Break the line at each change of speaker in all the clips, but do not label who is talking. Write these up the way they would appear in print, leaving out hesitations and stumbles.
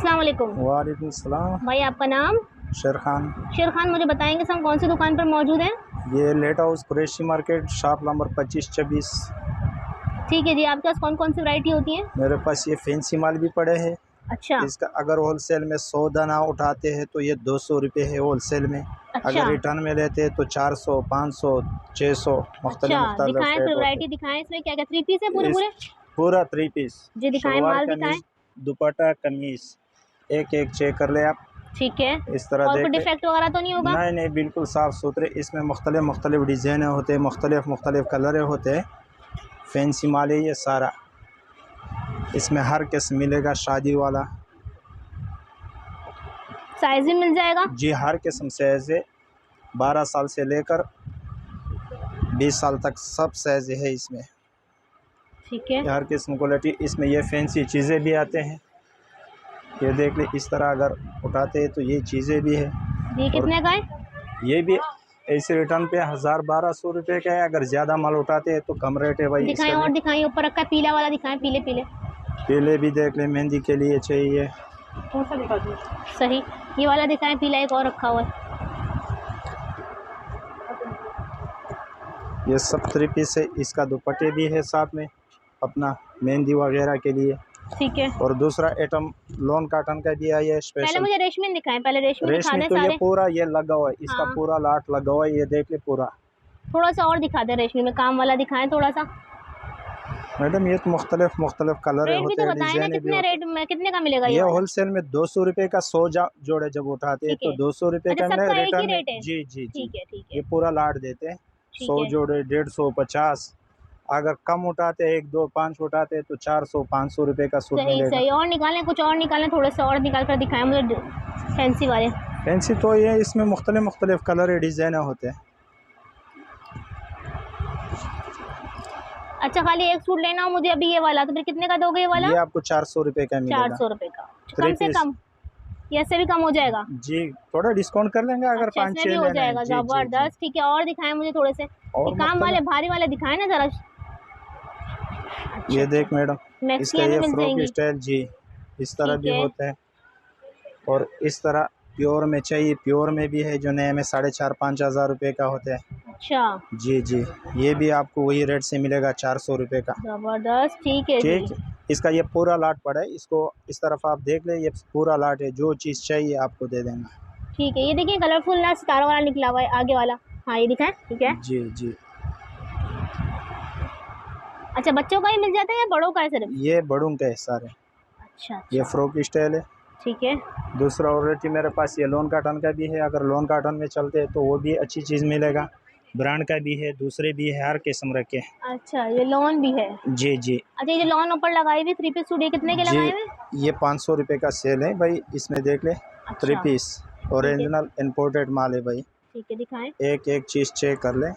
अस्सलाम वालेकुम।
वालेकुम सलाम।
भाई आपका नाम?
शेर खान।
शेर खान, मुझे बताएंगे हम कौन सी दुकान पर मौजूद हैं?
ये late house Qureshi market, shop number 25-26।
ठीक है जी, आपके पास कौन कौन सी वैरायटी होती है?
मेरे पास ये फैंसी माल भी पड़े हैं।
अच्छा
इसका अगर होलसेल में 100 दाना उठाते हैं तो ये 200 रुपये है होलसेल में।
अच्छा
अगर रिटर्न में लेते हैं तो 400, 500, 600
अच्छा,
मुख्तलिफ
दिखाएं
रेट
फिर
होते
वैरायटी दिखाएं। इसमें क्या क्या 3 पीस है पूरे
हैं।
पूरे?
पूरा 3 पीस,
जी दिखाएं,
शलवार
माल दिखाएं।
कमीज, दुपट्टा कमीज, एक एक चेक कर ले आप।
ठीक है,
इस तरह
और कोई
देख ले।
डिफेक्ट वगैरह तो नहीं होगा?
नहीं नहीं, बिल्कुल साफ़ सुथरे। इसमें मुख्तलिफ डिज़ाइन होते हैं, मुख्तलिफ कलर होते हैं। फैंसी माल है ये सारा। इसमें हर किस्म मिलेगा, शादी वाला।
साइज भी मिल जाएगा?
जी, हर किस्म साइज़ है। 12 साल से लेकर 20 साल तक सब साइज़ है इसमें।
ठीक है,
ये हर किस्म क्वालिटी। इसमें ये फैंसी चीज़ें भी आते हैं। ये देख ले, इस तरह अगर उठाते हैं तो ये चीज़ें भी है।
ये
और
कितने का है?
ये भी ऐसे रिटर्न पे 1000-1200 रुपये का है। अगर ज़्यादा माल उठाते हैं तो कम रेट है भाई
दिखाएं
इसका
और
भी।
दिखाएं, ऊपर रखा है पीला वाला, दिखाएं पीले पीले।
पीले भी देख ले, मेहंदी के लिए चाहिए।
कौन सा दिखा दूं? सही, ये वाला दिखाएं, पीला एक और रखा हुआ है।
ये सब 3 पीस है। इसका दुपट्टे भी है साथ में, अपना मेहंदी वगैरह के लिए।
ठीक है,
और दूसरा आइटम लॉन कॉटन का भी आई है
पहले
स्पेशल।
मुझे रेशमी दिखाएं, पहले रेशमी दिखा
रेशमी
दें
तो ये
सारे।
पूरा ये लगा हुआ है, इसका
हाँ,
पूरा लाट लगा हुआ है। ये देख ले पूरा।
थोड़ा सा और दिखा दें रेशमी में, काम वाला दिखाएं थोड़ा सा।
मैडम ये तो मुख्तलिफ कलर
रेट भी
होते
तो
हैं,
बताएं ना,
डिज़ाइने भी
कितने
होते
रेट में, कितने का मिलेगा
हैं।
ये
ये
वाला?
होलसेल में 200 रुपये का 100 जोड़े जब उठाते हैं
ठीक
तो
है,
200 रुपये
अच्छा
का मिलेगा।
सबका एक ही
रिटर्न में
रेट है?
जी जी जी,
ठीक है ठीक है
ये पूरा लाट देते हैं।
ठीक
100
है।
जोड़े 150, 50। अगर कम उठाते हैं, 1, 2, 5 उठाते हैं तो 400, 500 रुपये का सूट
सही
मिलेगा।
सही, और निकालें, कुछ और निकालें, थोड़े से और निकाल कर दिखाएं मुझे फैंसी वाले।
फैंसी तो ये इसमें मुख्तलिफ कलर डिज़ाइन होते हैं।
अच्छा, खाली एक सूट लेना हो मुझे अभी ये वाला, तो फिर कितने का दोगे ये वाला?
ये आपको 400 रुपये का मिलेगा।
400 रुपये का?
3
कम से
पीस।
कम या इससे भी कम हो जाएगा?
जी, थोड़ा डिस्काउंट कर लेंगे अगर
अच्छा, इसमें भी
5-6
हो
लेना है।
जाएगा,
जी जी जी।
जबरदस्त। ठीक है, और दिखाएं मुझे थोड़े से, ये
और
काम वाले
मुख्तलिफ।
भारी वाले दिखाएं ना जरा। अच्छा
ये
अच्छा,
देख मैडम, इसका
मैक्सियाँ भी
ये
मिल
फ्रॉक
जाएंगी?
स्टाइल जी, इस तरह
ठीक
भी
है,
होता है। और इस तरह प्योर में चाहिए, प्योर में भी है जो नए में 4,500-5 हज़ार रुपये का होता है।
अच्छा
जी जी, ये भी आपको वही रेट से मिलेगा, 400 रुपये का।
जबरदस्त। ठीक है जी,
ठीक, इसका ये पूरा लाट पड़ा है। इसको इस तरफ आप देख ले, ये पूरा लाट है। जो चीज़ चाहिए आपको दे देंगे।
ठीक है। ये देखिए कलरफुल ना सितारा वाला निकला हुआ है आगे वाला। हाँ ये दिखाएं, ठीक है।
जी जी,
अच्छा, बच्चों का ही मिल जाता है या बड़ों का है सिर्फ?
ये बड़ों के सारे।
अच्छा
ये
अच्छा,
फ्रॉक स्टाइल है।
ठीक है।
दूसरा ऑलरेडी मेरे पास ये लॉन कॉटन का भी है। अगर लॉन कॉटन में चलते हैं तो वो भी अच्छी चीज़ मिलेगा। ब्रांड का भी है, दूसरे भी है, हर किस्म रखे।
अच्छा, ये लॉन भी है?
जी जी
अच्छा, ये जो लॉन ऊपर लगाई हुई 3 पीस सूट, ये कितने के
जी,
लगाए हुए?
ये 500 रुपये का सेल है भाई। इसमें देख ले, 3
अच्छा,
पीस
ठीक है
ओरिजिनल इंपोर्टेड माल है भाई।
ठीक है, दिखाएं।
एक एक चीज़ चेक कर ले।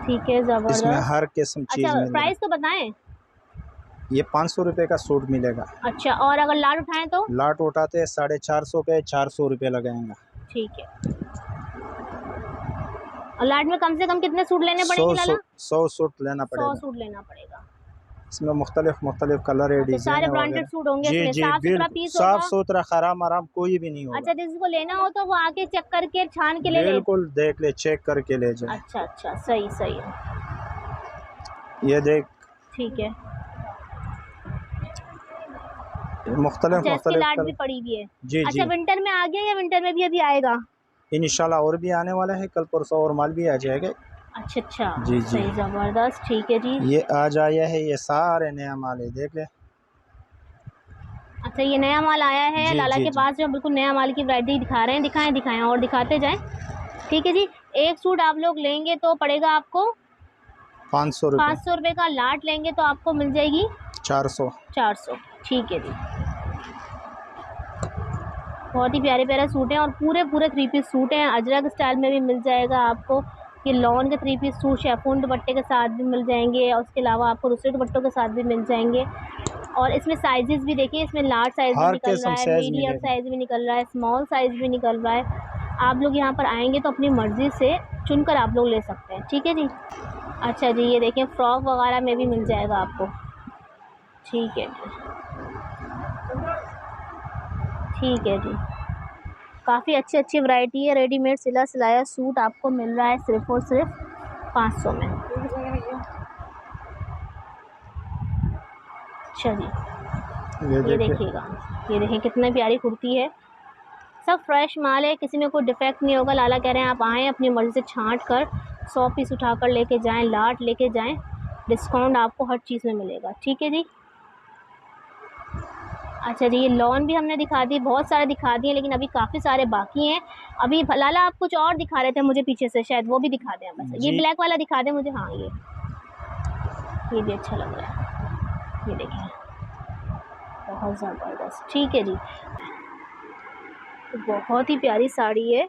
ठीक है,
इसमें
ज़बरदस्त।
हर किस्म
अच्छा,
चीज़ मिलेगा।
प्राइस तो बताएं।
ये 500 रुपये का सूट मिलेगा।
अच्छा, और अगर लाट उठाएं तो?
लाट उठाते हैं 450 पे, 400 रुपये लगाएंगा।
ठीक है। और लाट में कम से कम कितने सूट लेने
100
पड़ेंगे लाला?
100 सूट लेना
100
पड़ेगा।
सूट लेना पड़ेगा।
इसमें मुख्तलिफ कलर है,
अच्छा,
डिज़ाइन
सारे
है
ब्रांडेड
वगैरह।
सूट होंगे
जी
इसमें,
जी,
साफ सुथरा
बिल्कुल
पीस
साफ़
होगा?
सुथरा, खराब आराम कोई भी नहीं होगा।
अच्छा, जिसको लेना हो तो वो आके चेक करके छान के ले ले?
बिल्कुल देख ले, चेक करके ले जाए।
अच्छा अच्छा, सही सही है।
ये देख,
ठीक है। अच्छा, इसकी
मुख्तलिफ
लाट भी
कलर।
पड़ी हुई है?
जी
अच्छा,
जी,
विंटर में आ गया या विंटर में भी अभी आएगा?
इंशाल्लाह और भी आने वाला है। कल परसों और माल भी आ जाएगा।
अच्छा अच्छा,
जी जी,
सही, ज़बरदस्त। ठीक है जी।
ये आज आया है, ये सारे नया माल है, देख ले।
अच्छा, ये नया माल आया है
जी
लाला
जी
के
जी,
पास, जो बिल्कुल नया माल की वैरायटी दिखा रहे हैं। दिखाएं दिखाएं और दिखाते जाएं। ठीक है जी। एक सूट आप लोग लेंगे तो पड़ेगा आपको
500 रुपये।
500 रुपये का। लाट लेंगे तो आपको मिल जाएगी
400।
400। ठीक है जी। बहुत ही प्यारे प्यारे सूट हैं, और पूरे पूरे 3 पीस सूट हैं। अजरक स्टाइल में भी मिल जाएगा आपको। ये लॉन के 3 पीस सूट शिफॉन दुपट्टे के साथ भी मिल जाएंगे, और उसके अलावा आपको दूसरे दुपट्टों के साथ भी मिल जाएंगे। और इसमें साइजेस भी देखिए, इसमें लार्ज साइज़ भी
हर
निकल रहा
किस्म
है,
साइज
मीडियम
मिलेगा।
साइज़ भी निकल रहा है, स्मॉल साइज़ भी निकल रहा है। आप लोग यहाँ पर आएंगे तो अपनी मर्ज़ी से चुनकर आप लोग ले सकते हैं। ठीक है जी। अच्छा जी, ये देखिए फ्रॉक वगैरह में भी मिल जाएगा आपको। ठीक है जी। ठीक है जी, काफ़ी अच्छी अच्छी वैरायटी है। रेडीमेड सिला सिलाया सूट आपको मिल रहा है सिर्फ और सिर्फ 500 में। अच्छा जी, ये देखिएगा, ये देखिए कितनी प्यारी कुर्ती है, सब फ्रेश माल है, किसी में कोई डिफेक्ट नहीं होगा। लाला कह रहे हैं आप आएँ अपनी मर्ज़ी से छांट कर 100 पीस उठा कर लेके जाएँ, लाट लेके जाएँ, डिस्काउंट आपको हर चीज़ में मिलेगा। ठीक है जी। अच्छा जी, ये लॉन भी हमने दिखा दी, बहुत सारे दिखा दिए, लेकिन अभी काफ़ी सारे बाकी हैं। अभी लाला आप कुछ और दिखा रहे थे मुझे पीछे से, शायद वो भी दिखा दें बस। ये ब्लैक वाला दिखा दें मुझे। हाँ, ये भी अच्छा लग रहा है, ये देखिए बहुत ज़बरदस्त। ठीक है जी, बहुत ही प्यारी साड़ी है।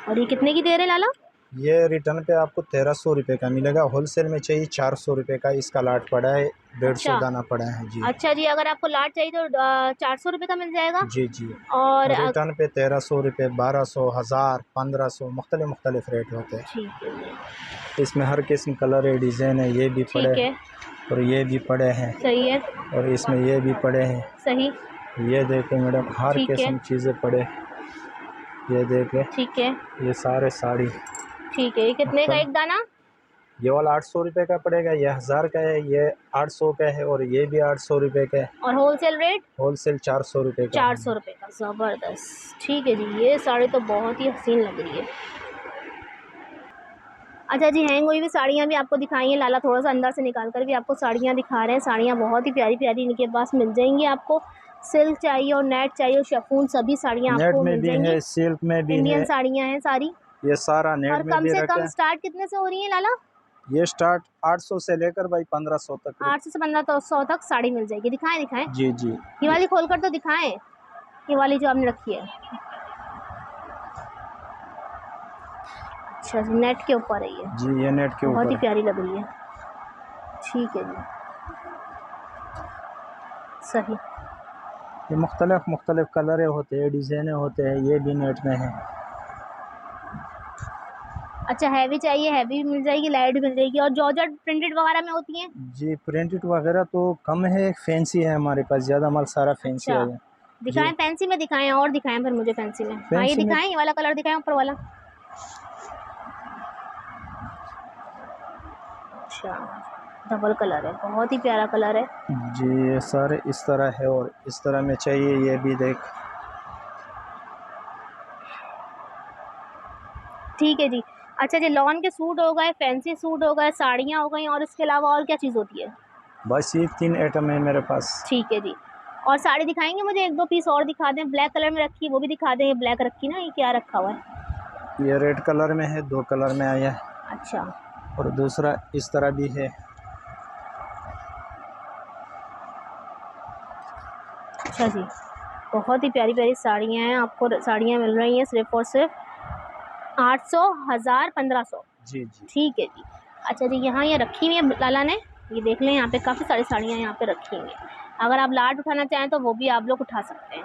और ये कितने की दे रहे लाला?
ये रिटर्न पे आपको 1300 रुपये का मिलेगा, होलसेल में चाहिए 400 रुपये का इसका लाट पड़ा है, 150 दाना पड़ा है जी।
अच्छा जी, अगर आपको लाट चाहिए तो 400 रुपये का मिल जाएगा
जी जी।
और
रिटर्न पे 1300 रुपये, 1200, 1000, 1500 मुख्तलिफ रेट होते हैं।
ठीक है,
इसमें हर किस्म कलर है, डिज़ाइन है, ये भी पड़े हैं और ये भी पड़े हैं।
सही है।
और इसमें ये भी पड़े हैं।
सही।
ये देखें मैडम, हर किस्म चीज़ें पड़े, ये देखें।
ठीक है,
ये सारे साड़ी।
ठीक है, ये कितने का एक दाना?
ये वाला 800 रुपये का पड़ेगा, ये 1000 का है, ये 800 का है और ये भी 800 रुपये का है।
और होलसेल रेट?
होलसेल 400 रुपये का।
400 रुपये का, ज़बरदस्त। ठीक है जी, ये साड़ी तो बहुत ही हसीन लग रही है। अच्छा जी, हैंग हुई हुई साड़ियाँ भी आपको दिखाई हैं। लाला थोड़ा सा अंदर से निकाल कर भी आपको साड़ियाँ दिखा रहे हैं। साड़ियाँ बहुत ही प्यारी प्यारी इनके पास मिल जाएंगी आपको। सिल्क चाहिए और नेट चाहिए और शिफॉन, सभी साड़ियाँ आपको मिल जाएंगी।
है, सिल्क में भी
इंडियन साड़ियाँ हैं सारी।
ये सारा नेट
और
में
कम
भी
से
रखा
कम
है।
स्टार्ट कितने से हो रही है लाला?
ये स्टार्ट 800 से लेकर भाई 1500 तक।
800 से 1500 तक साड़ी मिल जाएगी। दिखाएं दिखाएं।
जी जी।
ये वाली खोलकर तो दिखाएं, ये वाली जो आपने रखी है। अच्छा जी, नेट के ऊपर है ये
जी, ये नेट के ऊपर
बहुत ही प्यारी लग रही है। ठीक है जी, सही।
ये मुख्तलिफ कलर होते हैं, डिज़ाइने होते हैं, ये भी नेट में है।
अच्छा, हैवी चाहिए, हैवी भी मिल जाएगी, लाइट भी मिल जाएगी। और जॉर्जेट प्रिंटेड वगैरह में होती हैं?
जी, प्रिंटेड वगैरह तो कम है, फैंसी है हमारे पास, ज़्यादा माल सारा फैंसी
अच्छा,
है।
दिखाएं फैंसी में, दिखाएं और दिखाएं फिर मुझे फैंसी में। हाँ, ये दिखाएं, ये वाला कलर दिखाएं ऊपर वाला। अच्छा, डबल कलर है, बहुत ही प्यारा कलर है
जी। ये सारे इस तरह है और इस तरह में चाहिए, ये भी देख।
ठीक है जी। अच्छा जी, लॉन के सूट हो गए, फैंसी सूट हो गए, साड़ियाँ हो गई, और इसके अलावा और क्या चीज़ होती है?
बस ये 3 आइटम है मेरे पास।
ठीक है जी। और साड़ी दिखाएंगे मुझे, एक दो पीस और दिखा दें। ब्लैक कलर में रखी है वो भी दिखा दें। ये ब्लैक रखी ना, ये क्या रखा हुआ है?
ये रेड कलर में है, 2 कलर में आया है।
अच्छा,
और दूसरा इस तरह भी है।
अच्छा जी, बहुत ही प्यारी प्यारी साड़ियाँ हैं। आपको साड़ियाँ मिल रही हैं सिर्फ और सिर्फ 800, 1000, 1500।
जी जी।
ठीक है जी। अच्छा जी, यहाँ ये रखी हुई है लाला ने, ये देख लें, यहाँ पे काफ़ी सारी साड़ियाँ यहाँ पे रखी हुई हैं। अगर आप लाट उठाना चाहें तो वो भी आप लोग उठा सकते हैं।